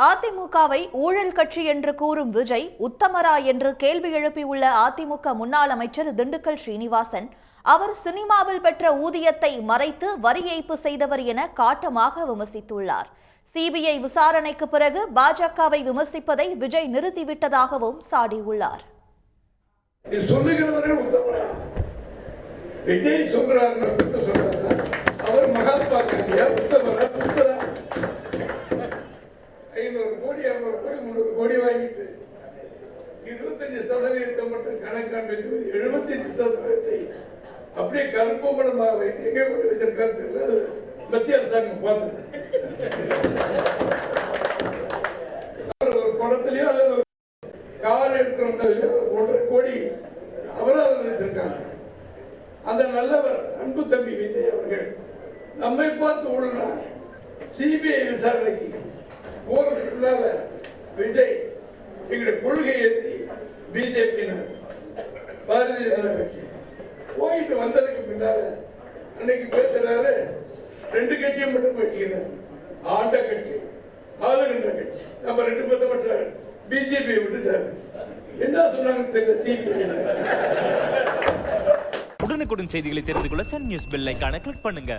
அதிமுகவை ஊழல் கட்சி என்று கூறும் விஜய் உத்தமரா என்று கேள்வி எழுப்பியுள்ள அதிமுக முன்னாள் அமைச்சர் திண்டுக்கல் ஸ்ரீனிவாசன், அவர் சினிமாவில் பெற்ற ஊதியத்தை மறைத்து வரி ஏய்ப்பு செய்தவர் என காட்டமாக விமர்சித்துள்ளார். சிபிஐ விசாரணைக்கு பிறகு பாஜகவை விமர்சிப்பதை விஜய் நிறுத்திவிட்டதாகவும் சாடியுள்ளார். விஜய் சொல்றார், அவர் மகாத்மா காந்தியா உத்தமரா புத்தரா? 500 கோடி 200 கோடி 300 கோடி வாங்கிட்டு 25% மட்டும் கணக்காண்பித்து 75% அப்படியே கருப்பம்பலமாக வைத்து எங்கே கொண்டு வச்சிருக்காரு தெரியல. மத்திய அரசாங்கம் பார்த்து ஒரு படத்திலேயோ அல்லது கார் எடுத்து வந்ததுலயோ 1.5 கோடி அபராதம் வச்சிருக்காங்க. அந்த நல்லவர் அன்பு தம்பி விஜய் அவர்கள் நம்மை பார்த்து ஊழலா சிபிஐ விசாரணைக்கு போறதுக்குள்ளால விஜய் எங்களுடைய கொள்கை எதிரி பிஜேபியினர் பாரதிய ஜனதா கட்சி போயிட்டு வந்ததுக்கு பின்னால அன்னைக்கு பேசுறாரு. 2 கட்சியும் மட்டும் பேசுகிறார். ஆண்ட கட்சி, ஆளுகின்ற கட்சி. நம்ம 2 பேர்த்த மட்டும் பிஜேபி விட்டுட்டாரு. என்ன சொன்னாங்க தெரியல. சிபிஐ உடனுக்குடன் செய்திகளை தெரிந்து கொள்ள சன் நியூஸ் பெல் ஐகானை கிளிக் பண்ணுங்க.